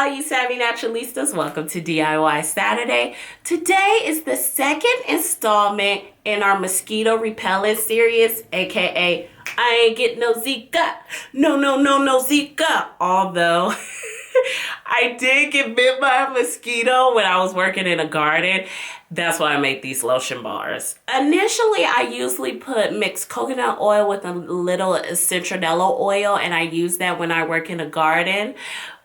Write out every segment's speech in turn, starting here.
all you savvy naturalistas. Welcome to DIY Saturday. Today is the second installment in our mosquito repellent series, aka I ain't getting no Zika. No Zika. Although I did get bit by a mosquito when I was working in a garden. That's why I make these lotion bars. Initially, I usually put mixed coconut oil with a little citronella oil, and I use that when I work in a garden.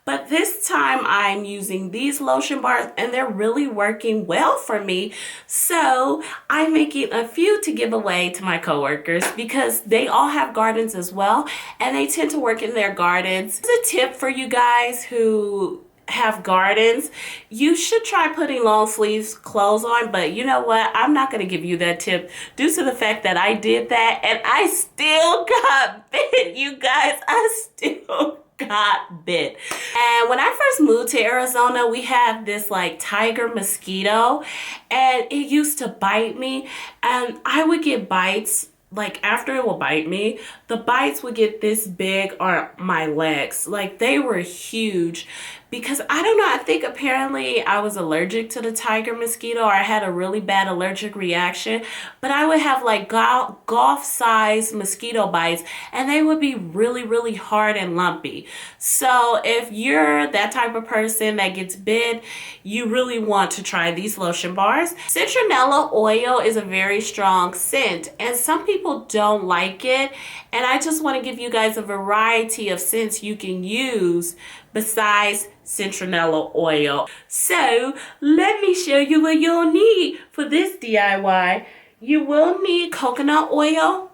But this time I'm using these lotion bars and they're really working well for me. So I'm making a few to give away to my coworkers because they all have gardens as well and they tend to work in their gardens. Here's a tip for you guys who have gardens. You should try putting long sleeves clothes on, but you know what? I'm not going to give you that tip due to the fact that I did that and I still got bit, you guys. I still got bit. And when I first moved to Arizona, we had this like tiger mosquito and it used to bite me, and I would get bites. Like after it would bite me, the bites would get this big on my legs. Like they were huge because I don't know, I think apparently I was allergic to the tiger mosquito or I had a really bad allergic reaction. But I would have like golf sized mosquito bites and they would be really hard and lumpy. So if you're that type of person that gets bit, you really want to try these lotion bars. Citronella oil is a very strong scent and some people don't like it, and I just want to give you guys a variety of scents you can use besides citronella oil. So let me show you what you'll need for this DIY. You will need coconut oil.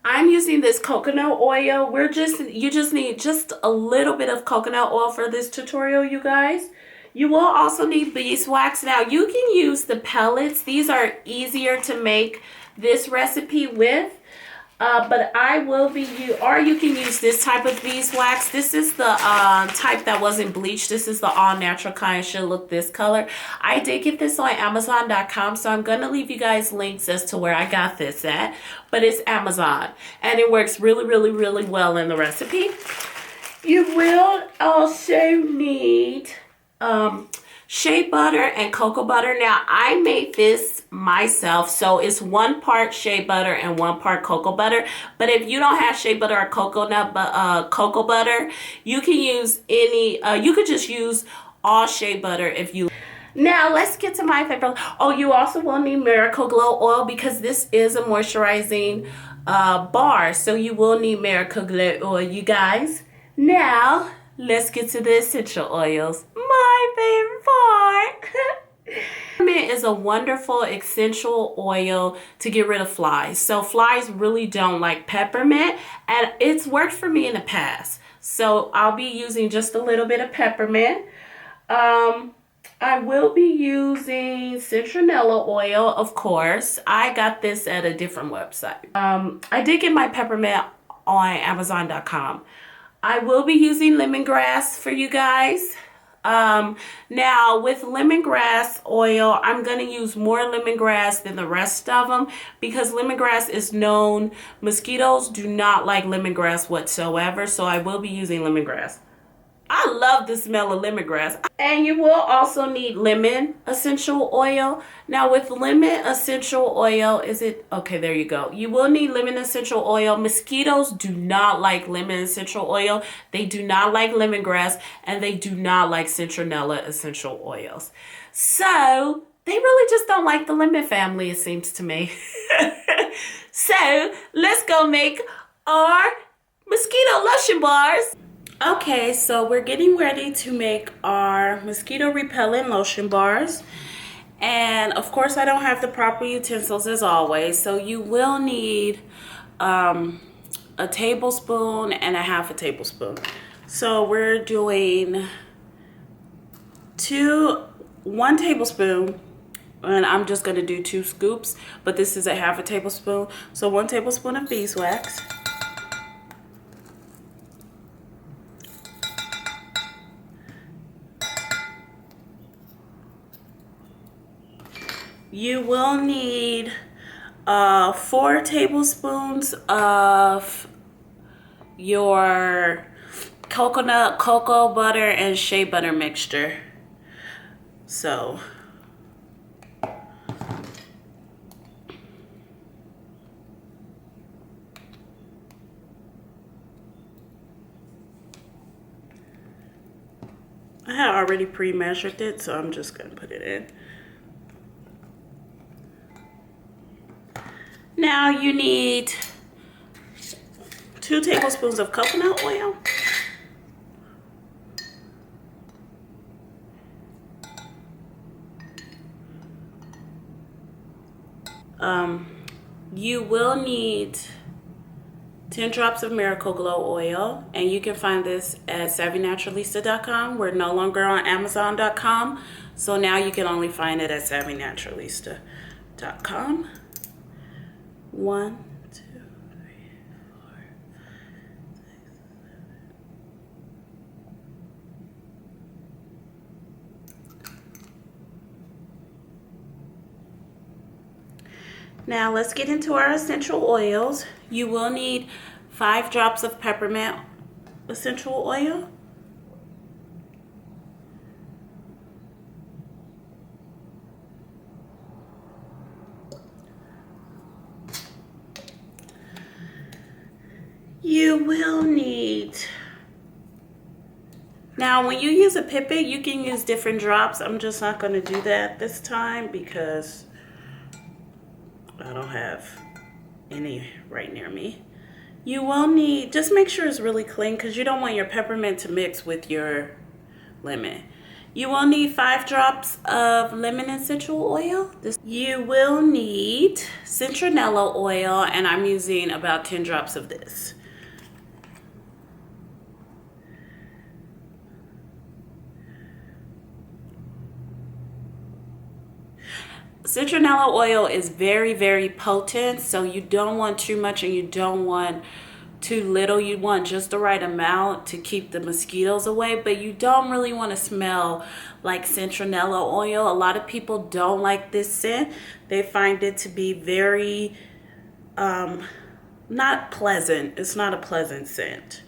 I'm using this coconut oil. You just need just a little bit of coconut oil for this tutorial, you guys. You will also need beeswax. Now you can use the pellets. These are easier to make this recipe with. But I will be or you can use this type of beeswax. This is the type that wasn't bleached. This is the all natural kind. It should look this color. I did get this on Amazon.com, so I'm going to leave you guys links as to where I got this at. But it's Amazon, and it works really well in the recipe. You will also need shea butter and cocoa butter. Now I made this myself, so it's 1 part shea butter and 1 part cocoa butter. But if you don't have shea butter or cocoa butter, you can use any. You could just use all shea butter if you. Now let's get to my favorite. Oh, you also will need Miracle Glow oil because this is a moisturizing bar, so you will need Miracle Glow oil, you guys. Now let's get to the essential oils. My favorite part. Peppermint is a wonderful essential oil to get rid of flies. So flies really don't like peppermint, and it's worked for me in the past. So I'll be using just a little bit of peppermint. I will be using citronella oil, of course. I got this at a different website. I did get my peppermint on Amazon.com. I will be using lemongrass for you guys. Now with lemongrass oil, I'm going to use more lemongrass than the rest of them because lemongrass is known. Mosquitoes do not like lemongrass whatsoever, so I will be using lemongrass. I love the smell of lemongrass. And you will also need lemon essential oil. Now with lemon essential oil, okay, there you go. You will need lemon essential oil. Mosquitoes do not like lemon essential oil. They do not like lemongrass, and they do not like citronella essential oils. So they really just don't like the lemon family, it seems to me. So let's go make our mosquito lotion bars. Okay, so we're getting ready to make our mosquito repellent lotion bars. And of course I don't have the proper utensils as always, so you will need a tablespoon and a half a tablespoon. So we're doing 1 tablespoon, and I'm just going to do 2 scoops, but this is a half a tablespoon. So 1 tablespoon of beeswax. You will need 4 tablespoons of your coconut, cocoa butter, and shea butter mixture. So I had already pre-measured it, so I'm just gonna put it in. Now you need 2 tablespoons of coconut oil. You will need 10 drops of Miracle Glow oil, and you can find this at savvynaturalista.com. We're no longer on amazon.com, so now you can only find it at savvynaturalista.com. 1, 2, 3, 4, 6, 7. Now let's get into our essential oils. You will need 5 drops of peppermint essential oil. You will need, now when you use a pipette, you can use different drops. I'm just not going to do that this time because I don't have any right near me. You will need, just make sure it's really clean because you don't want your peppermint to mix with your lemon. You will need 5 drops of lemon essential oil. You will need citronella oil, and I'm using about 10 drops of this. Citronella oil is very, very potent, so you don't want too much and you don't want too little. You want just the right amount to keep the mosquitoes away, but you don't really want to smell like citronella oil. A lot of people don't like this scent. They find it to be very not pleasant. It's not a pleasant scent.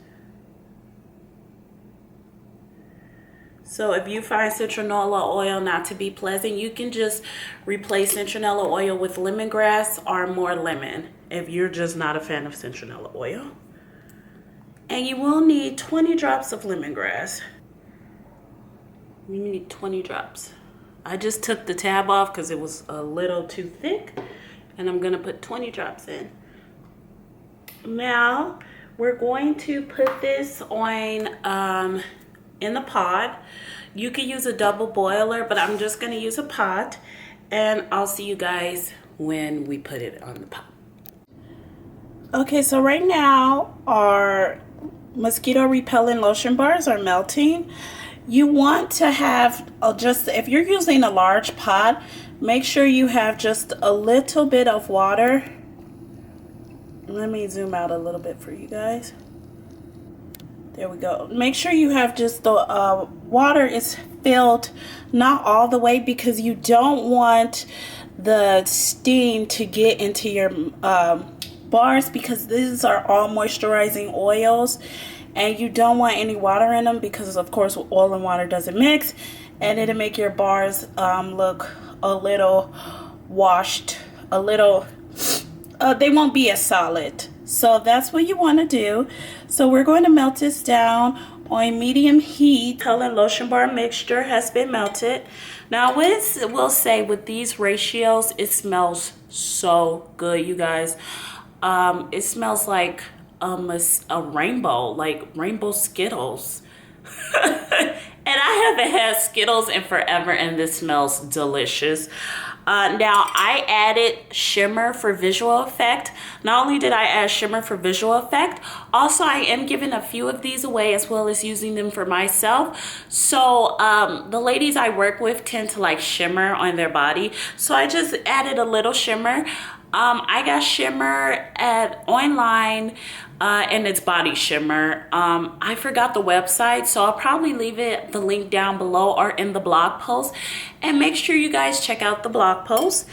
So if you find citronella oil not to be pleasant, you can just replace citronella oil with lemongrass or more lemon if you're just not a fan of citronella oil. And you will need 20 drops of lemongrass. You need 20 drops. I just took the tab off because it was a little too thick, and I'm gonna put 20 drops in. Now we're going to put this on in the pot. You can use a double boiler, but I'm just going to use a pot, and I'll see you guys when we put it on the pot. Okay, so right now our mosquito repellent lotion bars are melting. You want to have if you're using a large pot, make sure you have just a little bit of water. Let me zoom out a little bit for you guys. There we go. Make sure you have just the water is filled, not all the way, because you don't want the steam to get into your bars, because these are all moisturizing oils, and you don't want any water in them because of course oil and water doesn't mix, and it'll make your bars look a little washed, a little they won't be as solid. So that's what you want to do. So we're going to melt this down on medium heat. Repellent lotion bar mixture has been melted. Now we'll say with these ratios, it smells so good, you guys. It smells like a rainbow, like rainbow Skittles. And I haven't had Skittles in forever, and this smells delicious. Now I added shimmer for visual effect. Not only did I add shimmer for visual effect, also I am giving a few of these away as well as using them for myself. So the ladies I work with tend to like shimmer on their body, so I just added a little shimmer. I got shimmer at online, and it's body shimmer. I forgot the website, so I'll probably leave the link down below or in the blog post, and make sure you guys check out the blog post.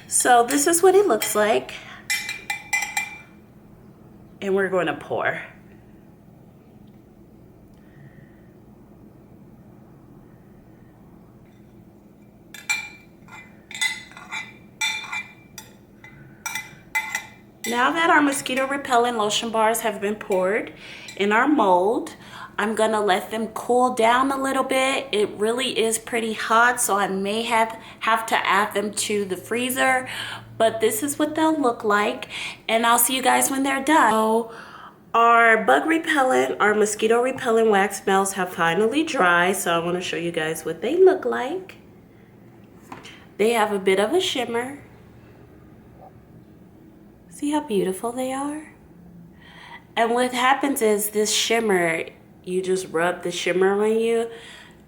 So this is what it looks like, and we're going to pour. Now that our mosquito repellent lotion bars have been poured in our mold, I'm gonna let them cool down a little bit. It really is pretty hot, so I may have to add them to the freezer, but this is what they'll look like, and I'll see you guys when they're done. So our bug repellent, our mosquito repellent wax melts have finally dried, so I wanna show you guys what they look like. They have a bit of a shimmer. See how beautiful they are? And what happens is this shimmer, you just rub the shimmer on you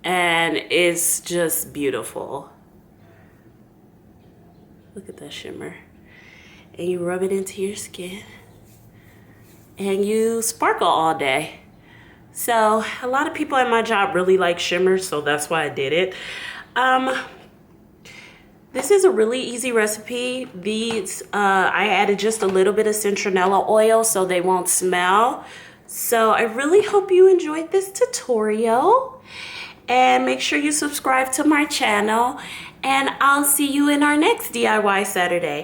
and it's just beautiful. Look at that shimmer. And you rub it into your skin and you sparkle all day. So a lot of people at my job really like shimmers, so that's why I did it. This is a really easy recipe. These, I added just a little bit of citronella oil so they won't smell. So I really hope you enjoyed this tutorial. And make sure you subscribe to my channel. And I'll see you in our next DIY Saturday.